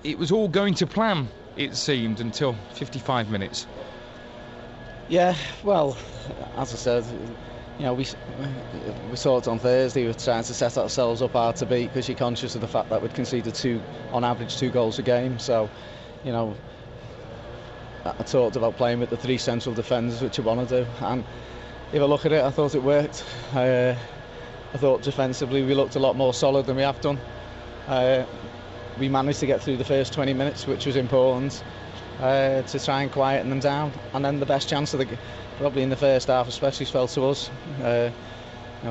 it was all going to plan, it seemed, until 55 minutes. Yeah, well, as I said, we saw it on Thursday. We were trying to set ourselves up hard to beat because you're conscious of the fact that we'd conceded on average 2 goals a game. So, I talked about playing with the 3 central defenders, which I want to do. And if I look at it, I thought it worked. I thought defensively we looked a lot more solid than we have done. We managed to get through the first 20 minutes, which was important, to try and quieten them down. And then the best chance of probably in the first half especially fell to us.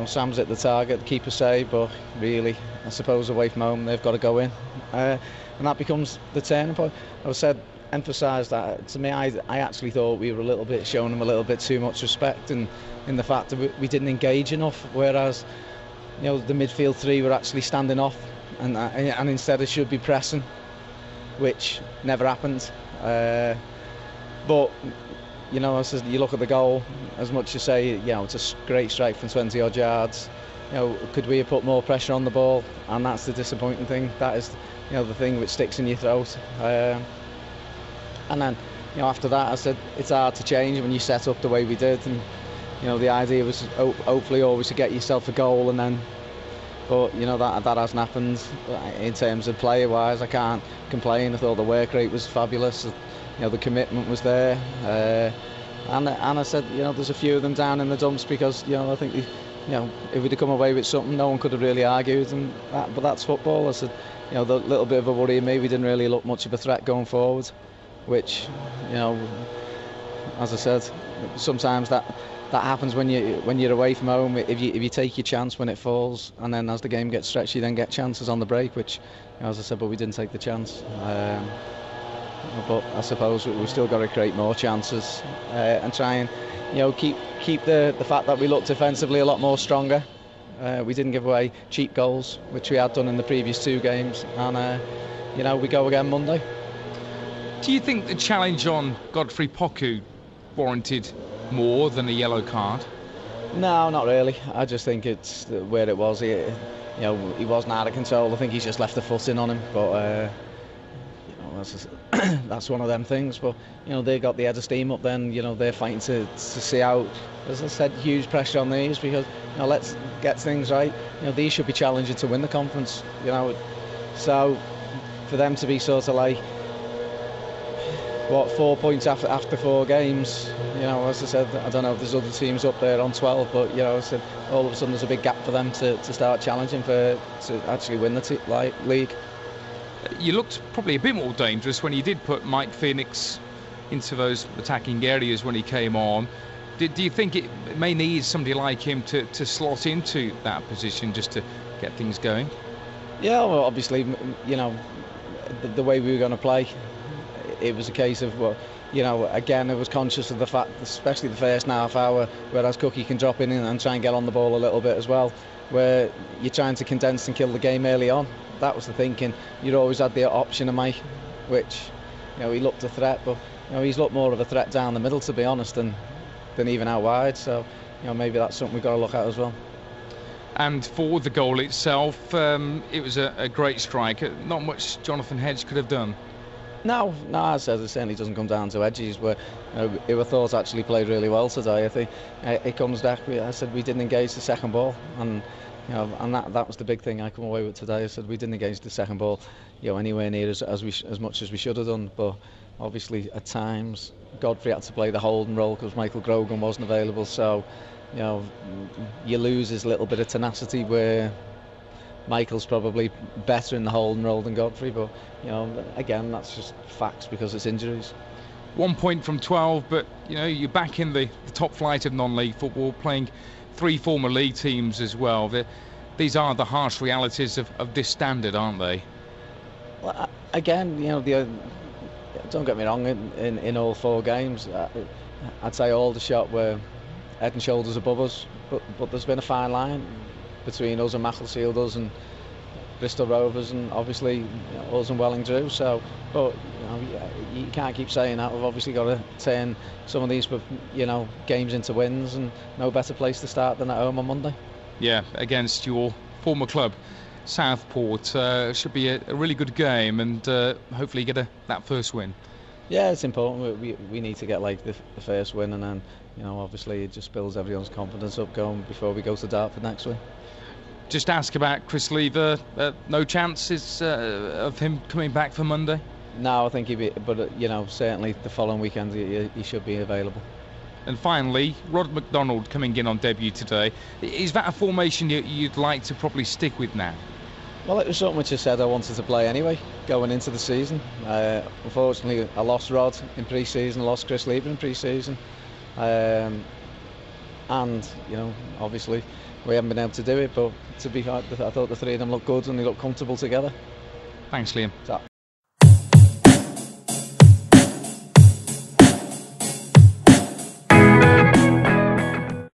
Sam's hit the target, the keeper saved, but really, I suppose away from home they've got to go in. And that becomes the turning point. I said, emphasise that to me, I actually thought we were showing them a little bit too much respect in the fact that we didn't engage enough, whereas the midfield 3 were actually standing off and instead it should be pressing, which never happened. But I said, you look at the goal, as much as say it's a great strike from 20 odd yards, could we have put more pressure on the ball? And that's the disappointing thing. That is the thing which sticks in your throat. And then after that, I said it's hard to change when you set up the way we did, and the idea was hopefully always to get yourself a goal, and then but that hasn't happened. In terms of player wise, I can't complain. I thought the work rate was fabulous. The commitment was there, and I said there's a few of them down in the dumps because I think if we'd have come away with something, no one could have really argued, but that's football. I said the little bit of a worry in me, we didn't really look much of a threat going forward, which as I said, sometimes that happens when you're away from home. If you take your chance when it falls, and then as the game gets stretched, you then get chances on the break, which as I said, but we didn't take the chance. But I suppose we've still got to create more chances and try and keep the fact that we looked defensively a lot more stronger. We didn't give away cheap goals, which we had done in the previous 2 games, and we go again Monday. Do you think the challenge on Godfrey Poku warranted more than a yellow card? No, not really. I just think it's where it was. He wasn't out of control. I think he's just left the foot in on him, but that's one of them things. But they got the head of steam up. Then they're fighting to see out. As I said, huge pressure on these because let's get things right. These should be challenging to win the conference. So for them to be sort of like 4 points after 4 games. As I said, I don't know if there's other teams up there on 12, but I said all of a sudden there's a big gap for them to start challenging to actually win the league. You looked probably a bit more dangerous when you did put Mike Phoenix into those attacking areas when he came on. Do you think it may need somebody like him to slot into that position just to get things going? Yeah, well, obviously, the way we were going to play, it was a case of, again, I was conscious of the fact, especially the first half hour, whereas Cookie can drop in and try and get on the ball a little bit as well, where you're trying to condense and kill the game early on. That was the thinking. You'd always had the option of Mike, which, he looked a threat, but, he's looked more of a threat down the middle, to be honest, than even out wide. So, maybe that's something we've got to look at as well. And for the goal itself, it was a great strike. Not much Jonathan Hedge could have done. No, as I said, it certainly doesn't come down to edges. Where I thought actually played really well today. I think it comes back. I said we didn't engage the second ball, and and that was the big thing I come away with today. I said we didn't engage the second ball, anywhere near as much as we should have done. But obviously at times Godfrey had to play the holding role because Michael Grogan wasn't available. So you lose his little bit of tenacity where Michael's probably better in the holding role than Godfrey, but again, that's just facts because it's injuries. 1 point from 12, but you're back in the top flight of non-league football, playing 3 former league teams as well. These are the harsh realities of this standard, aren't they? Well, again, don't get me wrong, in all 4 games, I'd say Aldershot were head and shoulders above us, but there's been a fine line between us and Macclesfield, us and Bristol Rovers, and obviously us and Welling Drew. So, but you can't keep saying that. We've obviously got to turn some of these games into wins, and no better place to start than at home on Monday. Yeah, against your former club. Southport. Should be a really good game, and hopefully get that first win. Yeah, it's important. We need to get like the first win, and then obviously it just builds everyone's confidence up going before we go to Dartford next week. Just ask about Chris Lever. No chances of him coming back for Monday? No, I think he'd be, but certainly the following weekend he should be available. And finally, Rod McDonald coming in on debut today. Is that a formation you'd like to probably stick with now? Well, it was something which I said I wanted to play anyway, going into the season. Unfortunately, I lost Rod in pre-season, lost Chris Lever in pre-season. And, obviously we haven't been able to do it, but to be fair, I thought the three of them looked good and they looked comfortable together. Thanks, Liam. So.